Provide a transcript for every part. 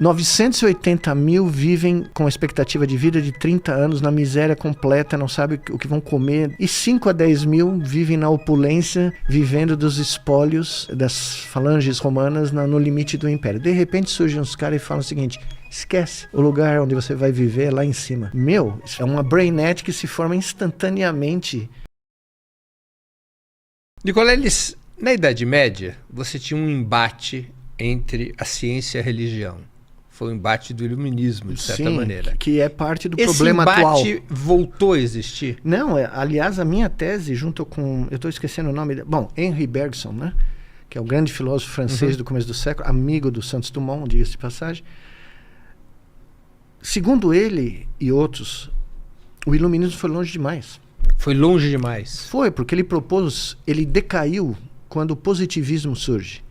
980 mil vivem com expectativa de vida de 30 anos na miséria completa, não sabem o que vão comer. E 5 a 10 mil vivem na opulência, vivendo dos espólios das falanges romanas no limite do império. De repente surgem uns caras e falam o seguinte: esquece, o lugar onde você vai viver é lá em cima. Isso é uma brainnet que se forma instantaneamente. Nicoleles, na Idade Média, você tinha um embate entre a ciência e a religião. Foi o embate do iluminismo, de certa maneira. Que é parte do problema atual. Esse embate voltou a existir? Não, aliás, a minha tese, junto com... Eu estou esquecendo o nome... Henri Bergson, né? Que é o grande filósofo francês do começo do século, amigo do Santos Dumont, diga-se de passagem. Segundo ele e outros, o iluminismo foi longe demais. Foi longe demais? Foi, porque ele decaiu quando o positivismo surge,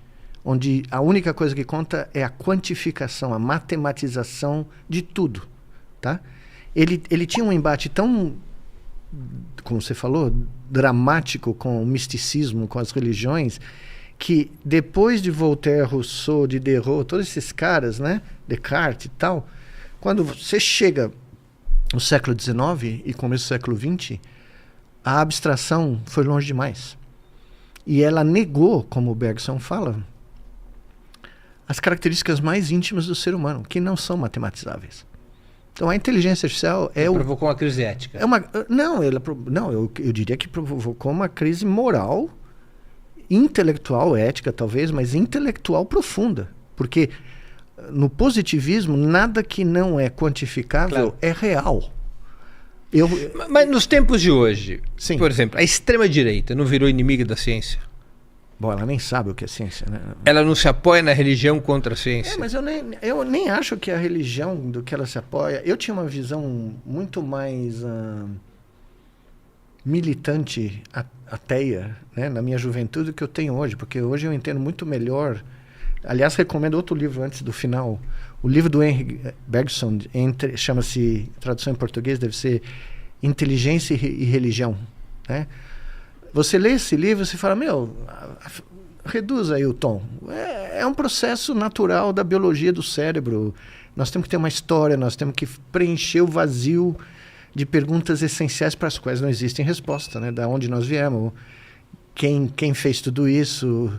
onde a única coisa que conta é a quantificação, a matematização de tudo, tá? Ele tinha um embate tão, como você falou, dramático com o misticismo, com as religiões, que depois de Voltaire, Rousseau, Diderot, todos esses caras, né, Descartes e tal, quando você chega no século XIX e começo do século XX, a abstração foi longe demais. E ela negou, como o Bergson fala, as características mais íntimas do ser humano, que não são matematizáveis. Então a inteligência artificial provocou uma crise ética. Eu diria que provocou uma crise moral, intelectual, ética talvez, mas intelectual profunda. Porque no positivismo, nada que não é quantificável é real. Mas nos tempos de hoje, sim, por exemplo, a extrema-direita não virou inimiga da ciência? Bom, ela nem sabe o que é ciência, né? Ela não se apoia na religião contra a ciência? Mas eu nem acho que a religião do que ela se apoia... Eu tinha uma visão muito mais militante, ateia, né, na minha juventude do que eu tenho hoje, porque hoje eu entendo muito melhor. Aliás, recomendo outro livro antes do final. O livro do Henry Bergson, chama-se, tradução em português, deve ser Inteligência e Religião, né? Você lê esse livro e você fala, reduz aí o tom. É um processo natural da biologia do cérebro. Nós temos que ter uma história, nós temos que preencher o vazio de perguntas essenciais para as quais não existem resposta, né? Da onde nós viemos, quem fez tudo isso,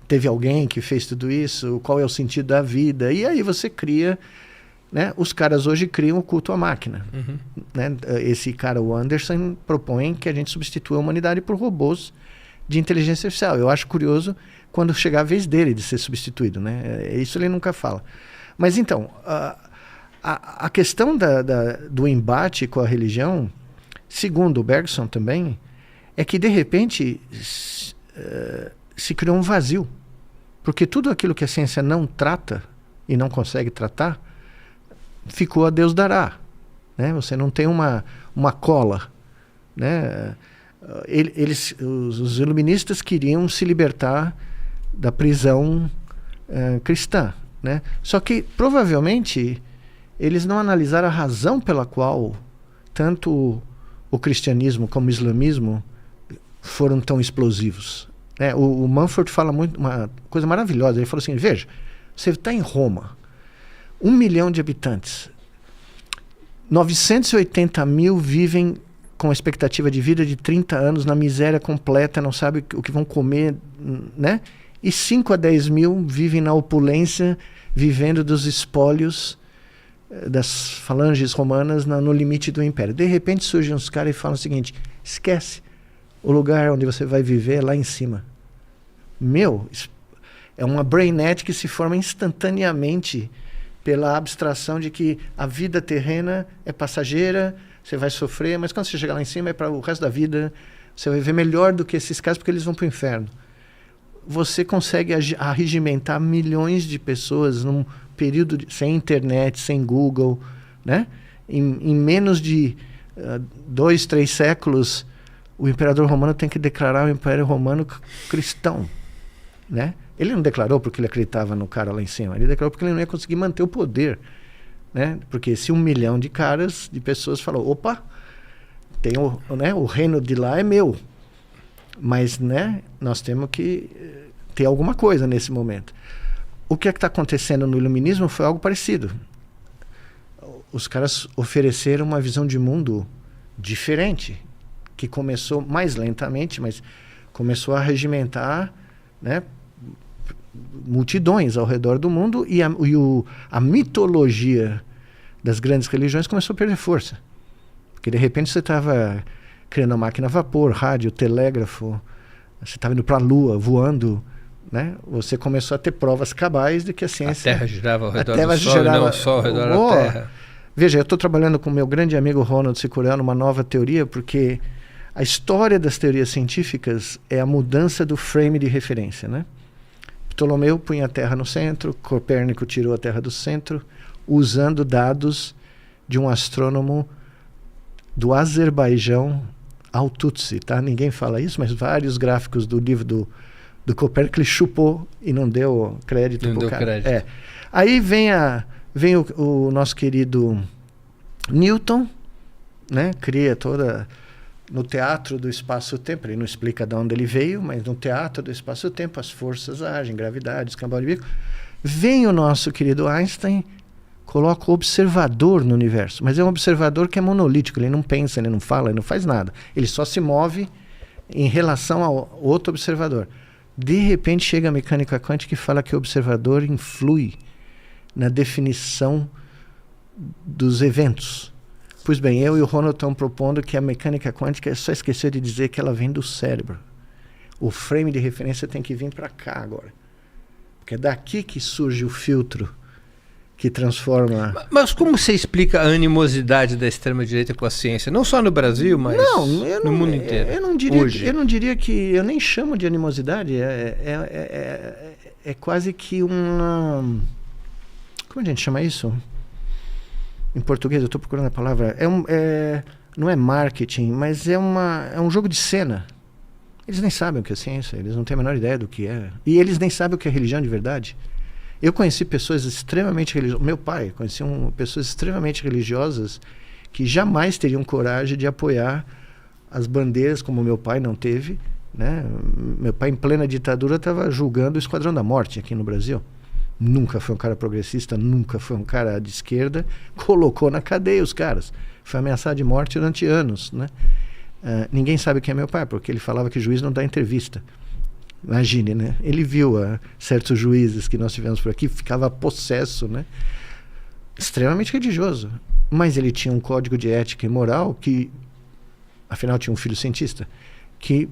teve alguém que fez tudo isso, qual é o sentido da vida. E aí você cria... Né? Os caras hoje criam o culto à máquina. Né? Esse cara, o Anderson, propõe que a gente substitua a humanidade por robôs de inteligência artificial. Eu acho curioso quando chegar a vez dele de ser substituído. Né? Isso ele nunca fala. Mas então, a questão do embate com a religião, segundo o Bergson também, é que de repente se criou um vazio. Porque tudo aquilo que a ciência não trata e não consegue tratar, ficou a Deus dará, né? Você não tem uma cola, né? Os iluministas queriam se libertar da prisão cristã, né? Só que provavelmente eles não analisaram a razão pela qual tanto o cristianismo como o islamismo foram tão explosivos, né? O Manford fala muito, uma coisa maravilhosa. Ele falou assim: veja, você está em Roma, 1 milhão de habitantes. 980 mil vivem com expectativa de vida de 30 anos na miséria completa, não sabem o que vão comer, né? E 5 a 10 mil vivem na opulência, vivendo dos espólios das falanges romanas no limite do império. De repente surgem uns caras e falam o seguinte: esquece, o lugar onde você vai viver é lá em cima. É uma brainnet que se forma instantaneamente pela abstração de que a vida terrena é passageira, você vai sofrer, mas quando você chegar lá em cima é para o resto da vida, você vai viver melhor do que esses caras, porque eles vão para o inferno. Você consegue arregimentar milhões de pessoas num período sem internet, sem Google, né? Em menos de 2, 3 séculos, o imperador romano tem que declarar o Império Romano cristão, né? Ele não declarou porque ele acreditava no cara lá em cima, ele declarou porque ele não ia conseguir manter o poder, né? Porque se 1 milhão de pessoas falou, opa, tem o reino de lá é meu, mas, né, nós temos que ter alguma coisa nesse momento. o que é que está acontecendo no iluminismo foi algo parecido. Os caras ofereceram uma visão de mundo diferente, que começou mais lentamente, mas começou a regimentar, né, multidões ao redor do mundo, e a mitologia das grandes religiões começou a perder força. Porque de repente você estava criando uma máquina a vapor, rádio, telégrafo, você estava indo para a Lua, voando, né? Você começou a ter provas cabais de que a ciência... A Terra girava ao redor do Sol e não o Sol ao redor da Terra. Veja, eu estou trabalhando com o meu grande amigo Ronald Sicuriano numa nova teoria, porque a história das teorias científicas é a mudança do frame de referência, né? Ptolomeu punha a Terra no centro, Copérnico tirou a Terra do centro, usando dados de um astrônomo do Azerbaijão, Al-Tutsi, tá? Ninguém fala isso, mas vários gráficos do livro do Copérnico ele chupou e não deu crédito pro cara. Crédito. É. Aí vem o nosso querido Newton, né? Cria toda... No teatro do espaço-tempo, ele não explica de onde ele veio, mas no teatro do espaço-tempo as forças agem, gravidade, escambau de bico. Vem o nosso querido Einstein, coloca o observador no universo, mas é um observador que é monolítico, ele não pensa, ele não fala, ele não faz nada. Ele só se move em relação ao outro observador. De repente chega a mecânica quântica e fala que o observador influi na definição dos eventos. Pois bem, eu e o Ronald estamos propondo que a mecânica quântica é só esquecer de dizer que ela vem do cérebro. O frame de referência tem que vir para cá agora. Porque é daqui que surge o filtro que transforma... Mas como você explica a animosidade da extrema-direita com a ciência? Não só no Brasil, mas no mundo inteiro. Eu não diria que... Eu nem chamo de animosidade. É quase que uma... Como a gente chama isso? Em português, eu estou procurando a palavra. Não é marketing, mas é um jogo de cena. Eles nem sabem o que é ciência, eles não têm a menor ideia do que é. E eles nem sabem o que é religião de verdade. Eu conheci pessoas extremamente religiosas. Meu pai conhecia pessoas extremamente religiosas que jamais teriam coragem de apoiar as bandeiras, como meu pai não teve, né? Meu pai, em plena ditadura, estava julgando o Esquadrão da Morte aqui no Brasil. Nunca foi um cara progressista, nunca foi um cara de esquerda, colocou na cadeia os caras. Foi ameaçado de morte durante anos, né? Ninguém sabe quem é meu pai, porque ele falava que juiz não dá entrevista. Imagine, né? Ele viu certos juízes que nós tivemos por aqui, ficava possesso, né? Extremamente religioso. Mas ele tinha um código de ética e moral que, afinal, tinha um filho cientista, que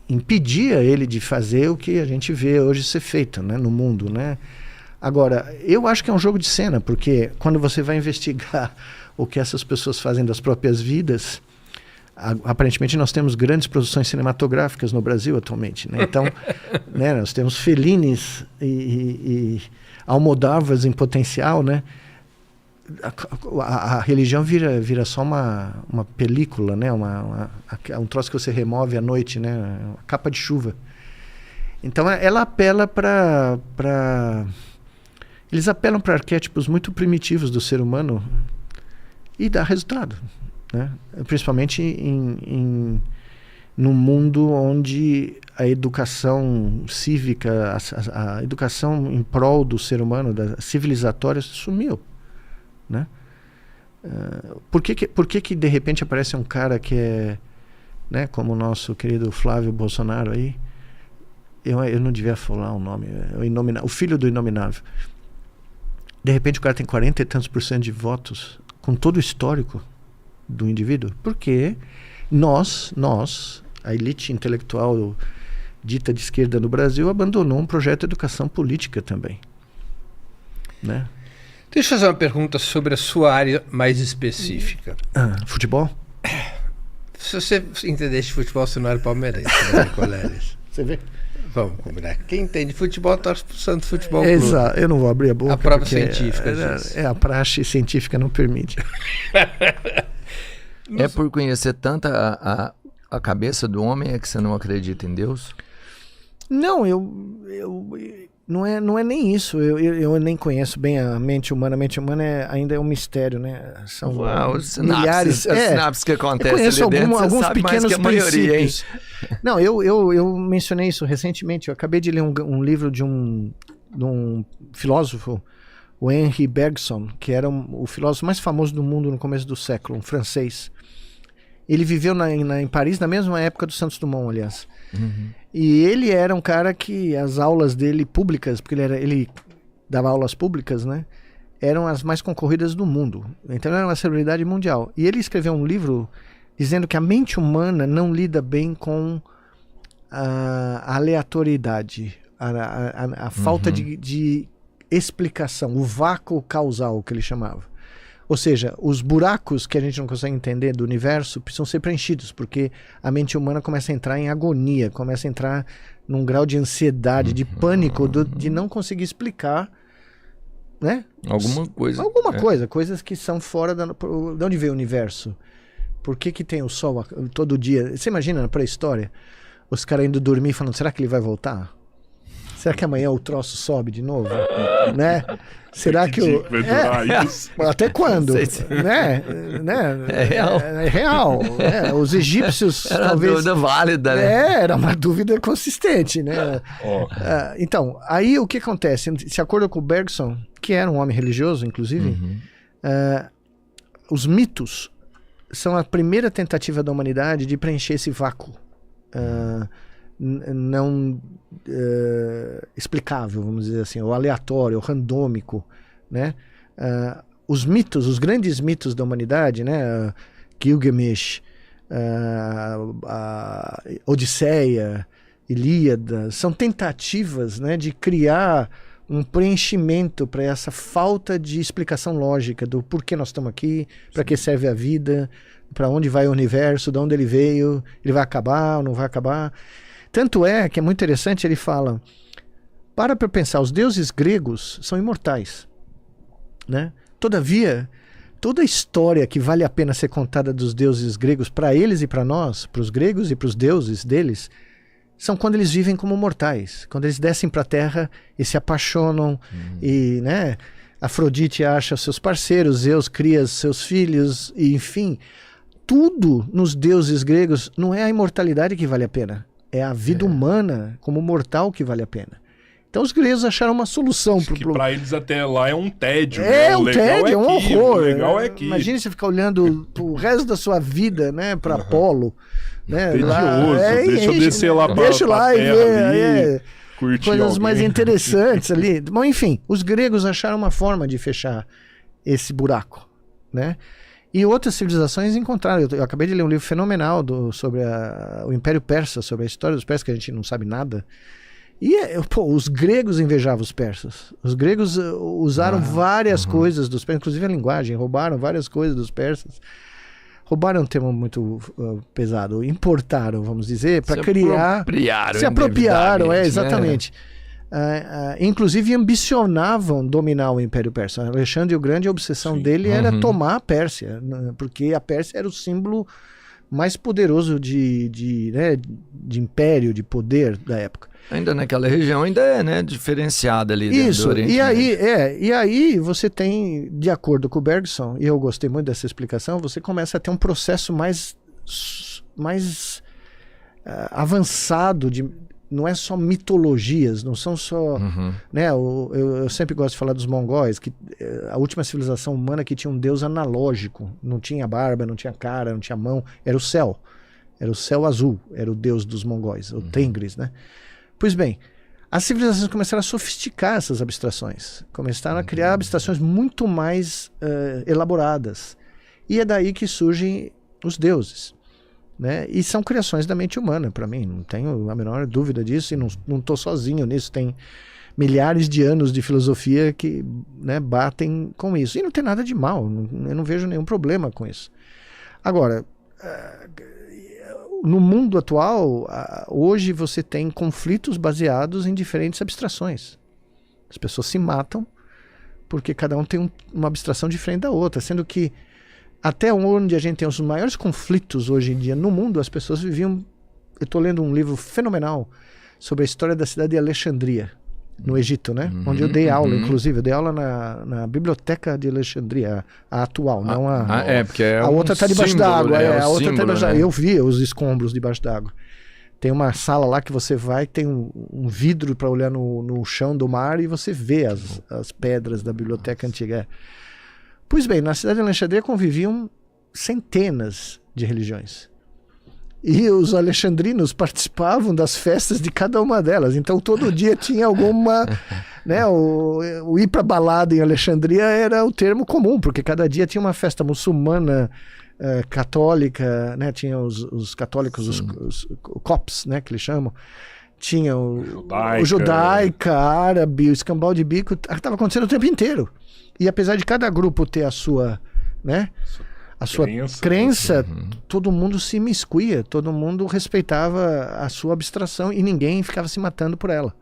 impedia ele de fazer o que a gente vê hoje ser feito, né, no mundo, né? Agora, eu acho que é um jogo de cena, porque quando você vai investigar o que essas pessoas fazem das próprias vidas, aparentemente nós temos grandes produções cinematográficas no Brasil atualmente, né? Então, né, nós temos Fellinis e Almodóvar em potencial, né? A religião vira só uma película, né? Um troço que você remove à noite, né? Uma capa de chuva. Então ela apela eles apelam para arquétipos muito primitivos do ser humano e dá resultado, né? Principalmente num mundo onde a educação cívica, a educação em prol do ser humano, da civilizatória, sumiu, né? Por que de repente aparece um cara que é, né, como o nosso querido Flávio Bolsonaro aí, eu não devia falar o nome, o filho do Inominável. De repente o cara tem 40 e tantos % de votos, com todo o histórico do indivíduo, porque nós, a elite intelectual dita de esquerda no Brasil, abandonou um projeto de educação política também, né? Deixa eu fazer uma pergunta sobre a sua área mais específica. Futebol? Se você entendesse de futebol, você não era palmeirense, né, Nicoleles? Você vê? Vamos combinar. Quem entende de futebol torce para o Santos Futebol Clube. Exato. Eu não vou abrir a boca. A prova científica. A praxe científica não permite. É por conhecer tanto a cabeça do homem é que você não acredita em Deus? Não, não é nem isso. Eu nem conheço bem a mente humana. A mente humana ainda é um mistério, né? São milhares. As sinapses que acontecem. Eu conheço ali dentro, alguns pequenos princípios. Hein? Não, eu mencionei isso recentemente. Eu acabei de ler um livro de um de um filósofo, o Henri Bergson, que era o filósofo mais famoso do mundo no começo do século, um francês. Ele viveu em Paris na mesma época do Santos Dumont, aliás. E ele era um cara que as aulas dele públicas, porque ele dava aulas públicas, né? Eram as mais concorridas do mundo. Então ele era uma celebridade mundial. E ele escreveu um livro dizendo que a mente humana não lida bem com a aleatoriedade, a falta de explicação, o vácuo causal que ele chamava. Ou seja, os buracos que a gente não consegue entender do universo precisam ser preenchidos, porque a mente humana começa a entrar em agonia, começa a entrar num grau de ansiedade, de pânico, de não conseguir explicar, né? Alguma coisa. Coisas que são fora de onde veio o universo. Por que tem o sol todo dia? Você imagina na pré-história, os caras indo dormir falando, será que ele vai voltar? Será que amanhã o troço sobe de novo? Né? Será que o... vai durar isso? Até quando? Né? É real. É real. Né? Os egípcios era talvez... uma dúvida válida, né? Era uma dúvida consistente, né? Então, aí o que acontece? De acordo com o Bergson, que era um homem religioso, inclusive, os mitos são a primeira tentativa da humanidade de preencher esse vácuo. Não explicável, vamos dizer assim, ou aleatório, ou randômico, né? Os mitos, os grandes mitos da humanidade, né? Gilgamesh, Odisseia, Ilíada, são tentativas, né, de criar um preenchimento para essa falta de explicação lógica do porquê nós estamos aqui, para que serve a vida, para onde vai o universo, de onde ele veio, ele vai acabar ou não vai acabar. Tanto é que é muito interessante, ele fala, para pensar, os deuses gregos são imortais, né? Todavia, toda a história que vale a pena ser contada dos deuses gregos, para eles e para nós, para os gregos e para os deuses deles, são quando eles vivem como mortais, quando eles descem para a terra e se apaixonam, e, né, Afrodite acha seus parceiros, Zeus cria seus filhos, e, enfim, tudo nos deuses gregos não é a imortalidade que vale a pena. É a vida humana como mortal que vale a pena. Então os gregos acharam uma solução Acho pro que problema. pra eles até lá é um tédio. É né? um tédio, é um horror. O legal é que... Imagine você ficar olhando pro resto da sua vida, né, para Apolo. Né, Tedioso. Deixa eu descer lá pra lá e ver curtir coisas alguém. mais interessantes ali. Bom, enfim, os gregos acharam uma forma de fechar esse buraco, né? E outras civilizações encontraram. Eu acabei de ler um livro fenomenal sobre o Império Persa, sobre a história dos persas, que a gente não sabe nada. E os gregos invejavam os persas. Os gregos usaram várias coisas dos persas, inclusive a linguagem, roubaram várias coisas dos persas. Roubaram é um termo muito pesado, importaram, vamos dizer, para criar... Se apropriaram, exatamente. Inclusive ambicionavam dominar o Império Persa. Alexandre o Grande, a obsessão dele era tomar a Pérsia, porque a Pérsia era o símbolo mais poderoso de império, de poder da época. Ainda naquela região ainda é, né, diferenciada ali do Oriente. E aí você tem, de acordo com o Bergson, e eu gostei muito dessa explicação, você começa a ter um processo mais avançado não é só mitologias, não são só... Né, eu sempre gosto de falar dos mongóis, que a última civilização humana que tinha um deus analógico, não tinha barba, não tinha cara, não tinha mão, era o céu azul, era o deus dos mongóis, o Tengris, né? Pois bem, as civilizações começaram a sofisticar essas abstrações, começaram a criar abstrações muito mais elaboradas, e é daí que surgem os deuses, né? E são criações da mente humana, para mim, não tenho a menor dúvida disso, e não estou sozinho nisso, tem milhares de anos de filosofia que, né, batem com isso, e não tem nada de mal, eu não vejo nenhum problema com isso. Agora, no mundo atual, hoje você tem conflitos baseados em diferentes abstrações. As pessoas se matam porque cada um tem uma abstração diferente da outra, sendo que até onde a gente tem os maiores conflitos hoje em dia no mundo, as pessoas viviam... Eu estou lendo um livro fenomenal sobre a história da cidade de Alexandria, no Egito, né? Onde eu dei aula, inclusive. Eu dei aula na biblioteca de Alexandria, a atual, não a... porque é a outra está debaixo símbolo, d'água. né? A outra está símbolo, debaixo d'água. né? Eu vi os escombros debaixo d'água. Tem uma sala lá que você vai, tem um vidro para olhar no chão do mar e você vê as pedras da biblioteca antiga. Pois bem, na cidade de Alexandria conviviam centenas de religiões. E os alexandrinos participavam das festas de cada uma delas. Então todo dia tinha alguma... né, o ir para balada em Alexandria era o termo comum, porque cada dia tinha uma festa muçulmana, católica, né, tinha os católicos, os copts, né, que eles chamam. Tinha o judaica, árabe, o escambau de bico. Estava acontecendo o tempo inteiro. E apesar de cada grupo ter a sua... né, a sua crença, todo mundo se imiscuía, todo mundo respeitava a sua abstração e ninguém ficava se matando por ela.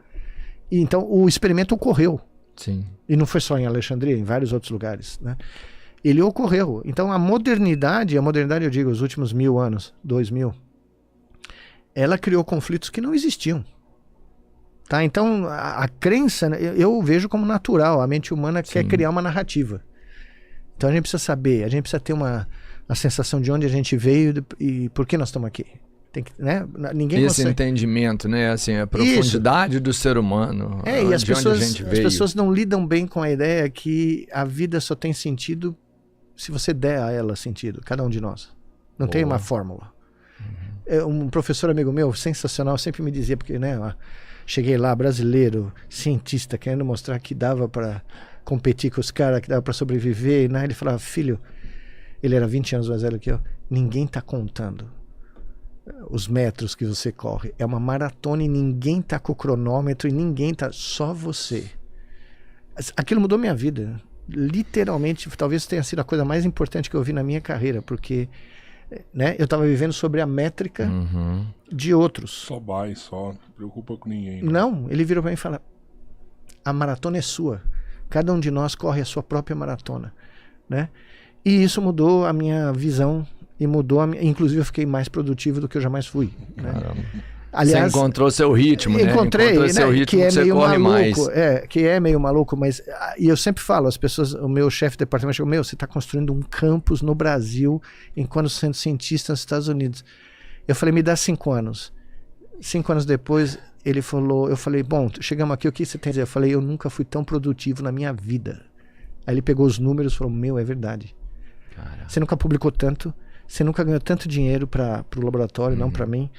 E então o experimento ocorreu. Sim. E não foi só em Alexandria, em vários outros lugares, né? Ele ocorreu. Então a modernidade eu digo, os últimos 1000 anos, 2000, ela criou conflitos que não existiam. Tá? Então a crença, eu vejo como natural, a mente humana quer criar uma narrativa. Então a gente precisa saber, a gente precisa ter a sensação de onde a gente veio e por que nós estamos aqui. Tem que, né? Ninguém esse consegue... entendimento, né? Assim, a profundidade do ser humano. E as pessoas não lidam bem com a ideia que a vida só tem sentido se você der a ela sentido, cada um de nós. Não tem uma fórmula. Um professor amigo meu, sensacional, sempre me dizia, porque né, cheguei lá, brasileiro, cientista, querendo mostrar que dava para competir com os caras, que dava para sobreviver, né? Ele falava, filho, ele era 20 anos mais velho que eu, ninguém tá contando os metros que você corre, é uma maratona e ninguém tá com o cronômetro e ninguém tá, só você. Aquilo mudou minha vida, literalmente, talvez tenha sido a coisa mais importante que eu vi na minha carreira, porque né, eu tava vivendo sobre a métrica de outros. Só não preocupa com ninguém. Não, ele virou para mim e fala, a maratona é sua. Cada um de nós corre a sua própria maratona, né? E isso mudou a minha visão e mudou inclusive eu fiquei mais produtivo do que eu jamais fui, né? Aliás, você encontrou seu ritmo, né? Encontrei, seu ritmo que é você meio corre maluco, mais. Que é meio maluco, mas e eu sempre falo, as pessoas, o meu chefe de departamento chegou, você está construindo um campus no Brasil enquanto sendo cientista nos Estados Unidos. Eu falei, me dá 5 anos. 5 anos depois ele falou, eu falei, bom, chegamos aqui, o que você tem a dizer? Eu falei, eu nunca fui tão produtivo na minha vida. Aí ele pegou os números e falou, é verdade. Caramba. Você nunca publicou tanto, você nunca ganhou tanto dinheiro para o laboratório, não para mim.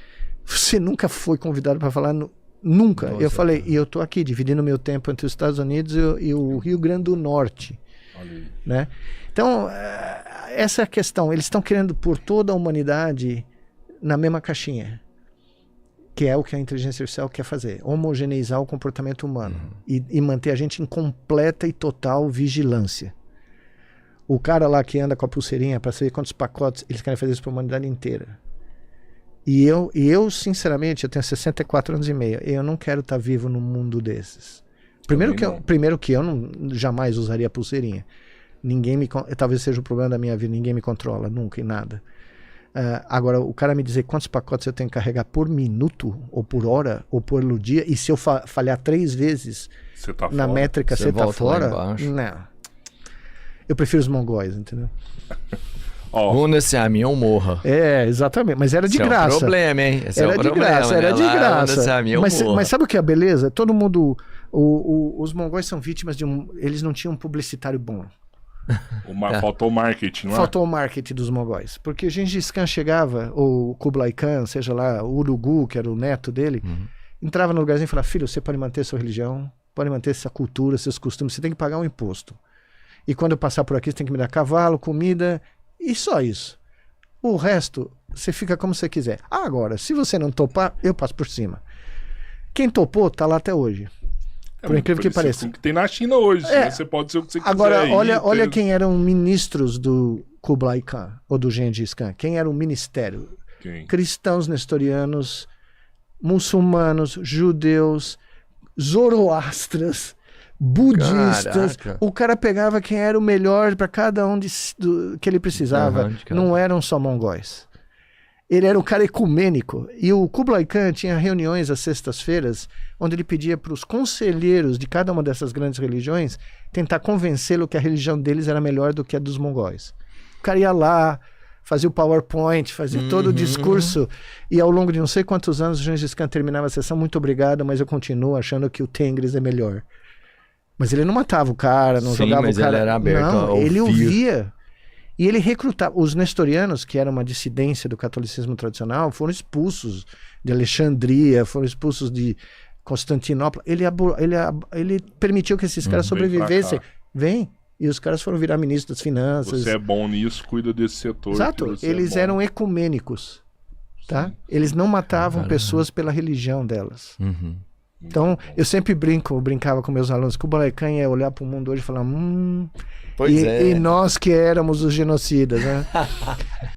Você nunca foi convidado para falar, nunca. Nossa, eu falei, e eu tô aqui dividindo meu tempo entre os Estados Unidos e o Rio Grande do Norte. Né? Então, essa é a questão. Eles estão querendo pôr toda a humanidade na mesma caixinha, que é o que a inteligência artificial quer fazer, homogeneizar o comportamento humano e manter a gente em completa e total vigilância. O cara lá que anda com a pulseirinha para saber quantos pacotes, eles querem fazer isso para a humanidade inteira. E eu, sinceramente, eu tenho 64 anos e meio, eu não quero estar vivo num mundo desses. Primeiro que eu não, jamais usaria a pulseirinha. Talvez seja o problema da minha vida, ninguém me controla, nunca, em nada. Agora, o cara me dizer quantos pacotes eu tenho que carregar por minuto, ou por hora, ou por dia, e se eu falhar 3 vezes na métrica, você tá fora? Não. Eu prefiro os mongóis, entendeu? Una-se a mim ou morra. Exatamente. Mas era de graça. É um problema, hein? Era de graça. Mas sabe o que é a beleza? Todo mundo... os mongóis são vítimas de eles não tinham um publicitário bom. Faltou marketing, não é? Faltou o marketing dos mongóis. Porque Gengis Khan chegava, ou Kublai Khan, seja lá, o Urugu, que era o neto dele, entrava no lugarzinho e falava, filho, você pode manter sua religião, pode manter essa cultura, seus costumes, você tem que pagar um imposto. E quando eu passar por aqui, você tem que me dar cavalo, comida, e só isso. O resto, você fica como você quiser. Agora, se você não topar, eu passo por cima. Quem topou, tá lá até hoje. Por incrível que pareça. Tem na China hoje, você pode ser o que você quiser. Agora, olha quem eram ministros do Kublai Khan, ou do Gengis Khan. Quem era o ministério? Quem? Cristãos nestorianos, muçulmanos, judeus, zoroastras, budistas. Caraca. O cara pegava quem era o melhor para cada um que ele precisava. Não eram só mongóis. Ele era um cara ecumênico. E o Kublai Khan tinha reuniões às sextas-feiras, onde ele pedia para os conselheiros de cada uma dessas grandes religiões tentar convencê-lo que a religião deles era melhor do que a dos mongóis. O cara ia lá, fazia o PowerPoint, fazia todo o discurso. E ao longo de não sei quantos anos, o Gengis Khan terminava a sessão, muito obrigado, mas eu continuo achando que o Tengris é melhor. Mas ele não matava o cara, não jogava o cara. Ele era aberto a ouvir. Ele ouvia. E ele recrutava. Os nestorianos, que era uma dissidência do catolicismo tradicional, foram expulsos de Alexandria, foram expulsos de Constantinopla. Ele permitiu que esses caras sobrevivessem. E os caras foram virar ministro das finanças. Você é bom nisso, cuida desse setor. Exato. Eles eram ecumênicos. Tá? Eles não matavam pessoas pela religião delas. Então, eu sempre brincava com meus alunos, que o Kublai Khan ia olhar para o mundo hoje e falar, e nós que éramos os genocidas, né?